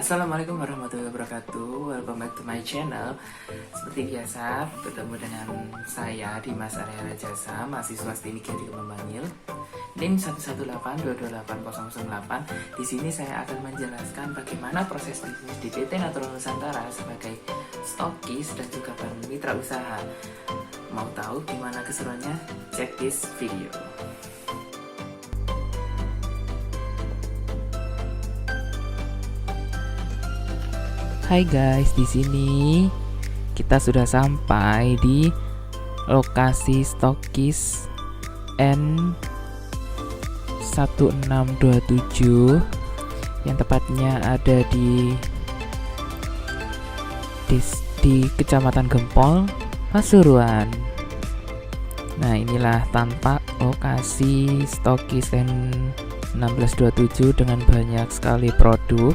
Assalamualaikum warahmatullahi wabarakatuh. Welcome back to my channel. Seperti biasa, bertemu dengan saya Dimas Arya Rajasa, mahasiswa STIM 3 di Kembang Bangil. NIM 118228008. Di sini saya akan menjelaskan bagaimana proses bisnis di PT Natural Nusantara sebagai stokis dan juga mitra usaha. Mau tahu gimana keseruannya? Check this video. Hai guys, di sini kita sudah sampai di lokasi stokis N1627 yang tepatnya ada di Kecamatan Gempol, Pasuruan. Nah, inilah tampak lokasi stokis N1627 dengan banyak sekali produk.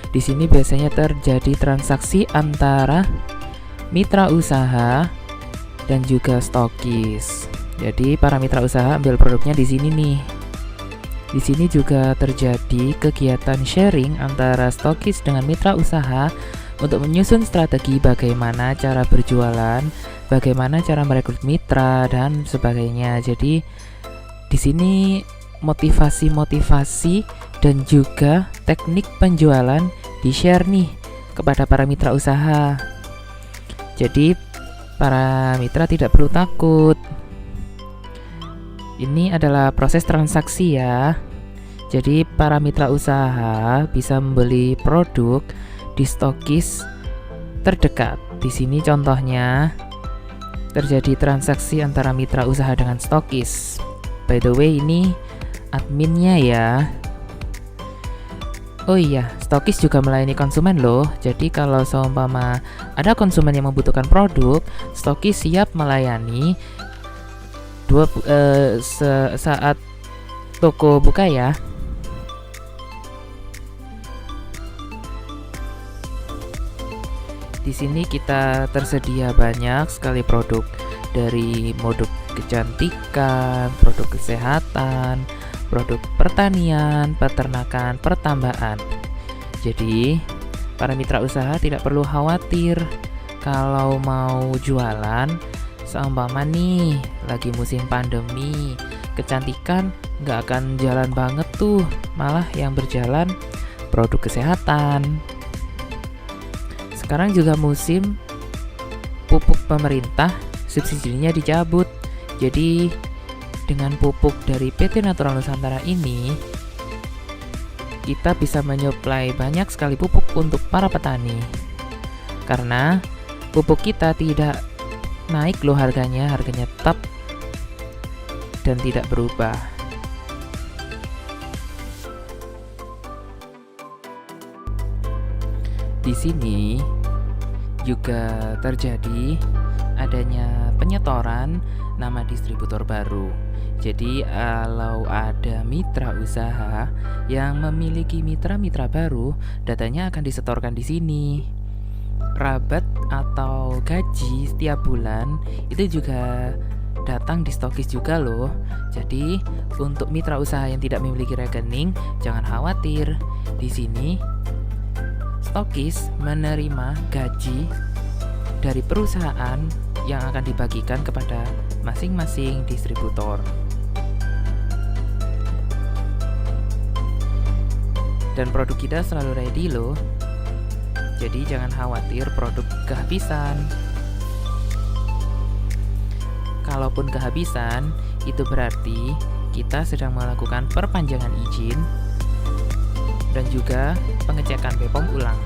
Di sini biasanya terjadi transaksi antara mitra usaha dan juga stokis. Jadi para mitra usaha ambil produknya di sini nih. Di sini juga terjadi kegiatan sharing antara stokis dengan mitra usaha untuk menyusun strategi bagaimana cara berjualan, bagaimana cara merekrut mitra dan sebagainya. Jadi di sini motivasi dan juga teknik penjualan di-share nih kepada para mitra usaha. Jadi para mitra tidak perlu takut. Ini adalah proses transaksi ya. Jadi para mitra usaha bisa membeli produk di stokis terdekat. Di sini contohnya terjadi transaksi antara mitra usaha dengan stokis. By the way, ini adminnya ya. Oh iya, stokis juga melayani konsumen loh. Jadi kalau seumpama ada konsumen yang membutuhkan produk, stokis siap melayani saat toko buka ya. Di sini kita tersedia banyak sekali produk, dari produk kecantikan, produk kesehatan, produk pertanian, peternakan, pertambangan. Jadi, para mitra usaha tidak perlu khawatir kalau mau jualan. Seumpama nih, lagi musim pandemi, kecantikan nggak akan jalan banget tuh. Malah yang berjalan produk kesehatan. Sekarang juga musim pupuk pemerintah, subsidinya dicabut. Jadi dengan pupuk dari PT Natural Nusantara ini, kita bisa menyuplai banyak sekali pupuk untuk para petani. Karena pupuk kita tidak naik loh harganya tetap dan tidak berubah. Di sini juga terjadi adanya penyetoran nama distributor baru. Jadi kalau ada mitra usaha yang memiliki mitra-mitra baru, datanya akan disetorkan di sini. Rabat atau gaji setiap bulan itu juga datang di stokis juga loh. Jadi untuk mitra usaha yang tidak memiliki rekening, jangan khawatir. Di sini stokis menerima gaji dari perusahaan yang akan dibagikan kepada masing-masing distributor. Dan produk kita selalu ready loh. Jadi jangan khawatir produk kehabisan. Kalaupun kehabisan, itu berarti kita sedang melakukan perpanjangan izin dan juga pengecekan BPOM ulang.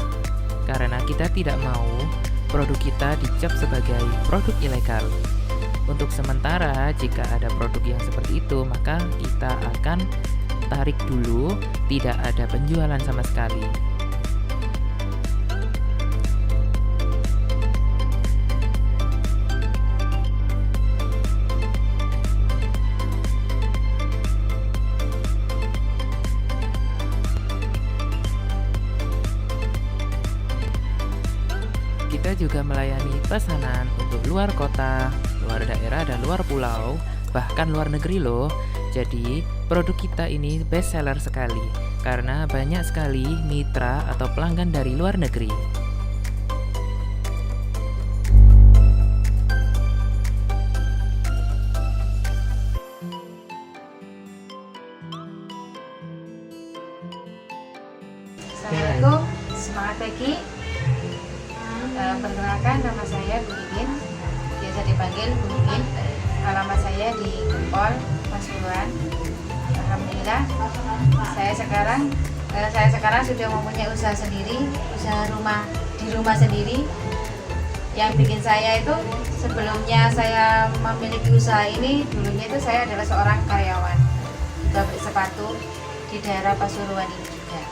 Karena kita tidak mau produk kita dicap sebagai produk ilegal. Untuk sementara, jika ada produk yang seperti itu, maka kita akan tarik dulu, tidak ada penjualan sama sekali. Kita juga melayani pesanan untuk luar kota, luar daerah, dan luar pulau, bahkan luar negeri loh. Jadi produk kita ini best seller sekali. karena banyak sekali mitra atau pelanggan dari luar negeri. Assalamualaikum, semangat pagi. Perkenalkan, nama saya Bu Iin, biasa dipanggil Bu Iin. Alamat saya di Gempol, Pasuruan. Alhamdulillah, saya sekarang sudah mempunyai usaha sendiri, usaha di rumah sendiri. Yang bikin saya itu, sebelumnya saya memiliki usaha ini, dulunya itu saya adalah seorang karyawan pabrik sepatu di daerah Pasuruan ini juga.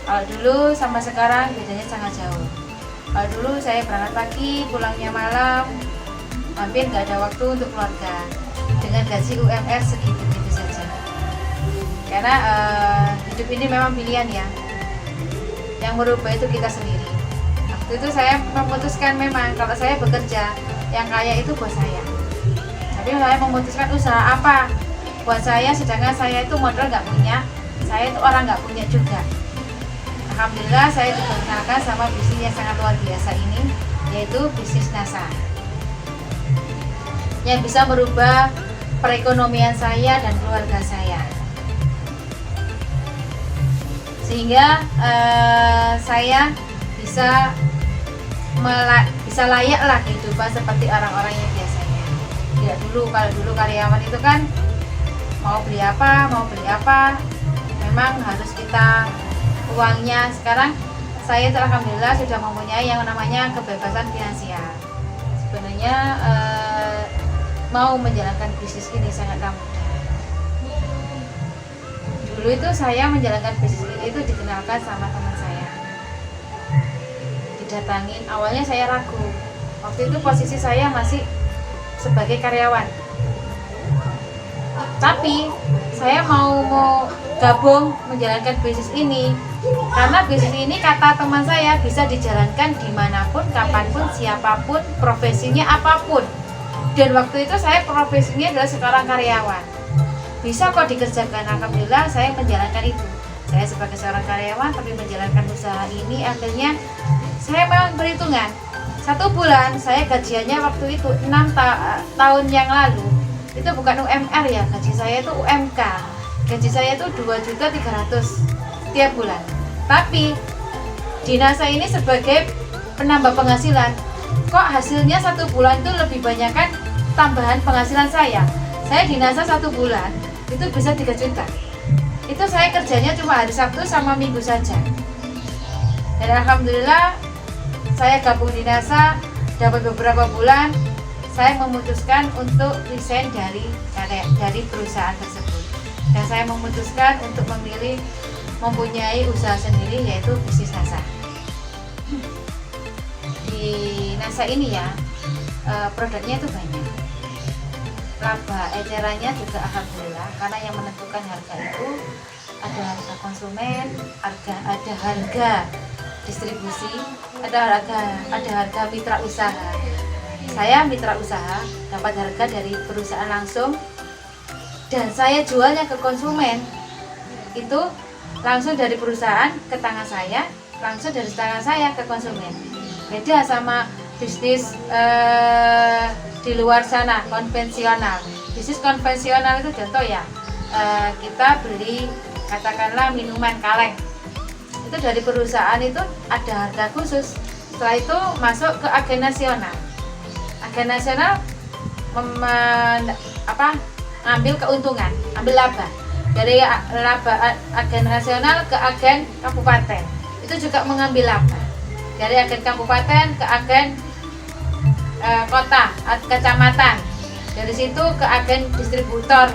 Kalau dulu sama sekarang bedanya sangat jauh. Kalau dulu saya berangkat pagi, pulangnya malam, hampir nggak ada waktu untuk keluarga. Dengan gaji UMR segitu-gitu saja. Karena hidup ini memang pilihan ya. Yang merubah itu kita sendiri. Waktu itu saya memutuskan memang kalau saya bekerja, yang kaya itu buat saya. Tapi saya memutuskan usaha apa buat saya, sedangkan saya itu modal nggak punya, saya itu orang nggak punya juga. Alhamdulillah saya diperkenalkan sama bisnis yang sangat luar biasa ini, yaitu bisnis NASA, yang bisa merubah perekonomian saya dan keluarga saya, sehingga saya bisa layaklah kehidupan seperti orang-orang yang biasanya. Tidak kalau dulu karyawan itu kan mau beli apa memang harus kita uangnya. Sekarang saya alhamdulillah sudah mempunyai yang namanya kebebasan finansial. Sebenarnya mau menjalankan bisnis ini sangatlah mudah. Dulu itu saya menjalankan bisnis ini itu dikenalkan sama teman saya, didatangin. Awalnya saya ragu, waktu itu posisi saya masih sebagai karyawan, tapi saya mau gabung menjalankan bisnis ini karena bisnis ini kata teman saya bisa dijalankan dimanapun, kapanpun, siapapun, profesinya apapun. Dan waktu itu saya profesinya adalah sekarang karyawan, bisa kok dikerjakan. Alhamdulillah saya menjalankan itu. Saya sebagai seorang karyawan tapi menjalankan usaha ini. Akhirnya saya memang berhitungan, 1 bulan saya gajiannya waktu itu 6 tahun yang lalu itu bukan UMR ya, gaji saya itu UMK. Gaji saya itu 2.300.000 setiap bulan. Tapi di NASA ini sebagai penambah penghasilan, kok hasilnya 1 bulan itu lebih banyak kan tambahan penghasilan saya. Saya di NASA 1 bulan itu bisa 3 juta. Itu saya kerjanya cuma hari Sabtu sama Minggu saja. Dan alhamdulillah saya gabung di NASA, dapat beberapa bulan, saya memutuskan untuk resign dari perusahaan tersebut. Dan saya memutuskan untuk mempunyai usaha sendiri, yaitu bisnis NASA. Di NASA ini ya, produknya itu banyak. Laba ecerannya juga alhamdulillah, karena yang menentukan harga itu ada harga konsumen, ada harga distribusi, ada harga mitra usaha. Saya mitra usaha, dapat harga dari perusahaan langsung, dan saya jualnya ke konsumen itu langsung dari perusahaan ke tangan saya, langsung dari tangan saya ke konsumen. Beda sama bisnis di luar sana, konvensional. Bisnis konvensional itu contoh ya, kita beli katakanlah minuman kaleng, itu dari perusahaan itu ada harga khusus. Setelah itu masuk ke agen nasional. Agen nasional ngambil keuntungan, ambil laba dari laba agen nasional ke agen kabupaten. Itu juga mengambil laba dari agen kabupaten ke agen kota, kecamatan. Dari situ ke agen distributor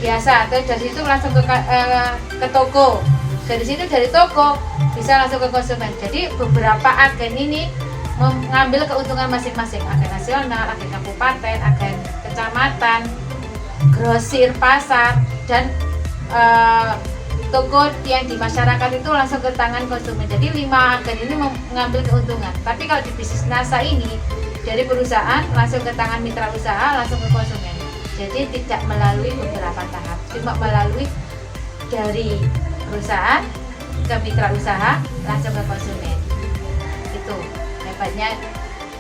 biasa, atau dari situ langsung ke toko. Dari situ dari toko bisa langsung ke konsumen. Jadi beberapa agen ini mengambil keuntungan masing-masing, agen nasional, agen kabupaten, agen kecamatan, grosir pasar, dan toko yang di masyarakat itu langsung ke tangan konsumen. Jadi 5 agen ini mengambil keuntungan. Tapi kalau di bisnis NASA ini dari perusahaan langsung ke tangan mitra usaha, langsung ke konsumen. Jadi tidak melalui beberapa tahap, cuma melalui dari perusahaan ke mitra usaha langsung ke konsumen. Itu hebatnya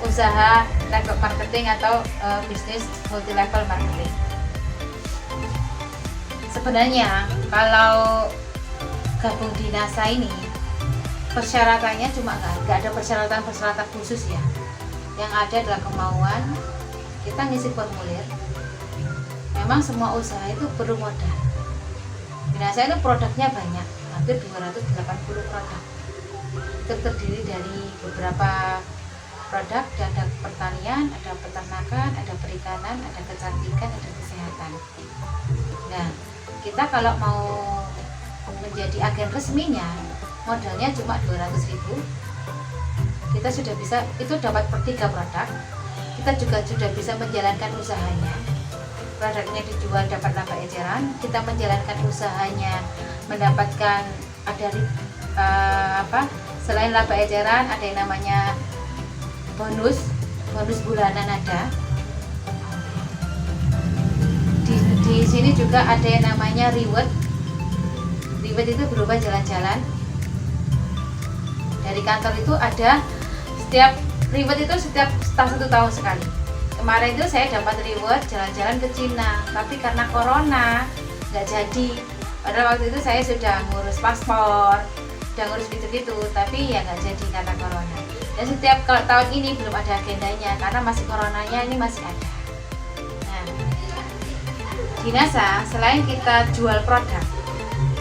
usaha network marketing atau bisnis multi level marketing. Sebenarnya kalau gabung di NASA ini persyaratannya cuma nggak ada persyaratan khusus ya. Yang ada adalah kemauan, kita ngisi formulir. Memang semua usaha itu perlu modal. Di NASA itu produknya banyak, hampir 280 produk. Itu terdiri dari beberapa produk, ada pertanian, ada peternakan, ada perikanan, ada kecantikan, ada kesehatan. Nah, kita kalau mau menjadi agen resminya, modalnya cuma 200.000. Kita sudah bisa, itu dapat per 3 produk. Kita juga sudah bisa menjalankan usahanya. Produknya dijual dapat laba eceran, kita menjalankan usahanya mendapatkan ada selain laba eceran ada yang namanya bonus bulanan ada. Di sini juga ada yang namanya reward itu berupa jalan-jalan. Dari kantor itu ada setiap reward itu setiap 1 tahun sekali. Kemarin itu saya dapat reward jalan-jalan ke Cina, tapi karena corona nggak jadi. Padahal waktu itu saya sudah ngurus paspor, sudah ngurus gitu-gitu, tapi ya nggak jadi karena corona. Dan setiap kalau tahun ini belum ada agendanya karena masih coronanya ini masih ada. Nah, di NASA selain kita jual produk,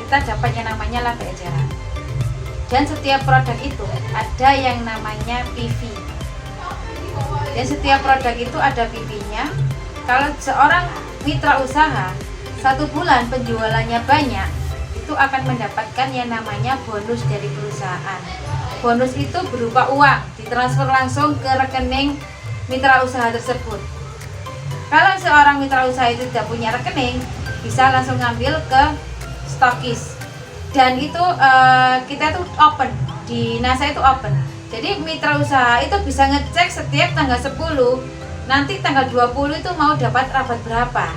kita dapat yang namanya laba eceran. Dan setiap produk itu ada yang namanya PV. Dan setiap produk itu ada PV-nya. Kalau seorang mitra usaha 1 bulan penjualannya banyak, itu akan mendapatkan yang namanya bonus dari perusahaan. Bonus itu berupa uang, ditransfer langsung ke rekening mitra usaha tersebut. Kalau seorang mitra usaha itu tidak punya rekening, bisa langsung ngambil ke stokis. Dan itu kita tuh open, di NASA itu open. Jadi mitra usaha itu bisa ngecek setiap tanggal 10, nanti tanggal 20 itu mau dapat rabat berapa.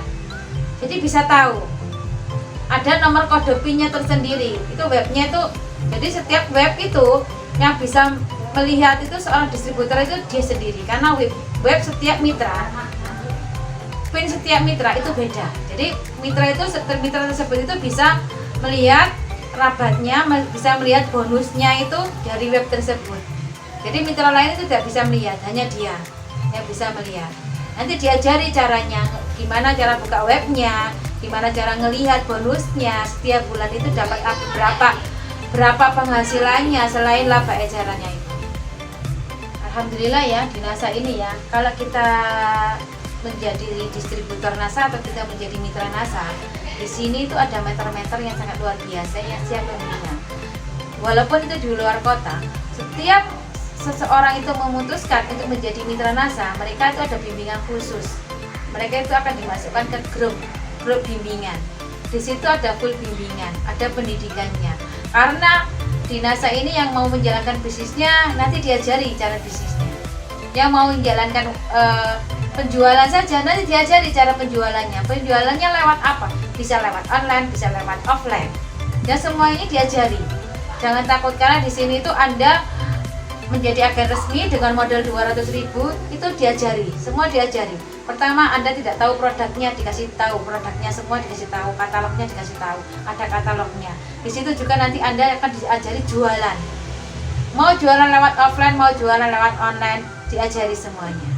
Jadi bisa tahu. Ada nomor kode PIN-nya tersendiri. Itu webnya itu, jadi setiap web itu yang bisa melihat itu seorang distributor itu dia sendiri. Karena web setiap mitra, PIN setiap mitra itu beda. Jadi mitra tersebut itu bisa melihat rabatnya, bisa melihat bonusnya itu dari web tersebut. Jadi mitra lain itu tidak bisa melihat, hanya dia yang bisa melihat. Nanti diajari caranya, gimana cara buka webnya, gimana cara ngelihat bonusnya, setiap bulan itu dapat berapa penghasilannya selain laba ecerannya itu. Alhamdulillah ya di NASA ini ya, kalau kita menjadi distributor NASA atau kita menjadi mitra NASA, di sini itu ada meter-meter yang sangat luar biasa yang siap membina. Walaupun itu di luar kota, setiap seseorang itu memutuskan untuk menjadi mitra NASA, mereka itu ada bimbingan khusus. Mereka itu akan dimasukkan ke grup bimbingan. Di situ ada full bimbingan, ada pendidikannya. Karena di NASA ini yang mau menjalankan bisnisnya nanti diajari cara bisnisnya. Yang mau menjalankan penjualan saja nanti diajari cara penjualannya. Penjualannya lewat apa? Bisa lewat online, bisa lewat offline. Ya semuanya diajari. Jangan takut karena di sini itu Anda menjadi agen resmi dengan modal 200.000 itu diajari, semua diajari. Pertama Anda tidak tahu produknya, dikasih tahu produknya, semua dikasih tahu, katalognya dikasih tahu, ada katalognya. Di situ juga nanti Anda akan diajari jualan. Mau jualan lewat offline, mau jualan lewat online, diajari semuanya.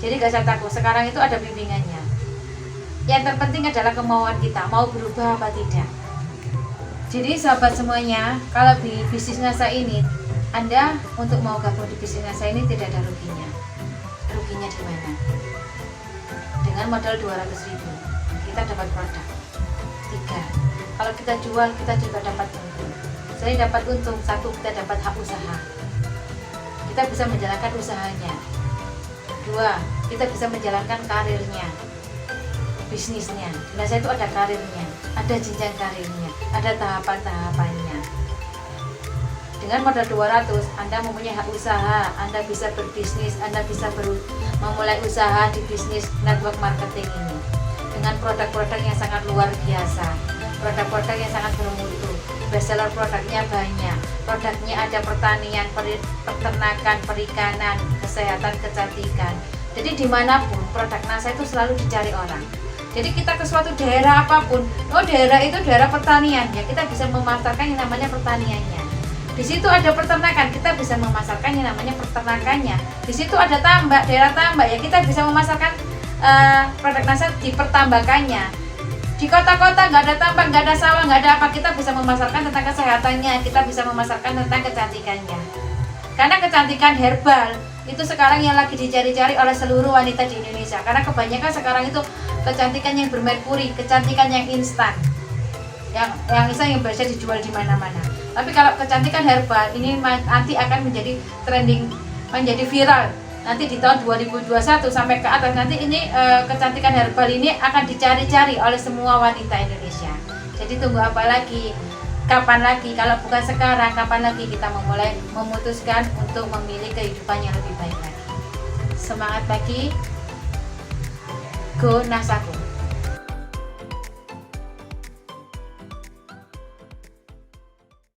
Jadi gak usah takut, sekarang itu ada bimbingannya. Yang terpenting adalah kemauan kita, mau berubah apa tidak. Jadi sahabat semuanya, kalau di bisnis NASA ini Anda untuk mau gabung di bisnis NASA ini tidak ada ruginya. Ruginya di mana? Dengan modal 200.000 kita dapat produk 3. Kalau kita jual kita juga dapat untung. Selain dapat untung, 1 kita dapat hak usaha. Kita bisa menjalankan usahanya. 2, kita bisa menjalankan karirnya, bisnisnya. Di NASA itu ada karirnya, ada jenjang karirnya, ada tahapan-tahapannya. Dengan modal 200, Anda mempunyai hak usaha, Anda bisa berbisnis, Anda bisa memulai usaha di bisnis network marketing ini dengan produk-produk yang sangat luar biasa. produk-produk yang sangat bermutu, bestseller produknya banyak, produknya ada pertanian, peternakan, perikanan, kesehatan, kecantikan. Jadi dimanapun produk NASA itu selalu dicari orang. Jadi kita ke suatu daerah apapun, oh daerah itu daerah pertanian, ya kita bisa memasarkan yang namanya pertaniannya. Di situ ada peternakan, kita bisa memasarkan yang namanya peternakannya. Di situ ada tambak, daerah tambak, ya kita bisa memasarkan produk NASA di pertambakannya. Di kota-kota nggak ada tambak, nggak ada sawah, nggak ada apa, kita bisa memasarkan tentang kesehatannya, kita bisa memasarkan tentang kecantikannya. Karena kecantikan herbal itu sekarang yang lagi dicari-cari oleh seluruh wanita di Indonesia. Karena kebanyakan sekarang itu kecantikan yang bermerkuri, kecantikan yang instan, yang bisa dijual di mana-mana. Tapi kalau kecantikan herbal ini nanti akan menjadi trending, menjadi viral. Nanti di tahun 2021 sampai ke atas nanti ini kecantikan herbal ini akan dicari-cari oleh semua wanita Indonesia. Jadi tunggu apa lagi? Kapan lagi? Kalau bukan sekarang, kapan lagi kita memulai memutuskan untuk memilih kehidupan yang lebih baik lagi? Semangat pagi, go Nasaku!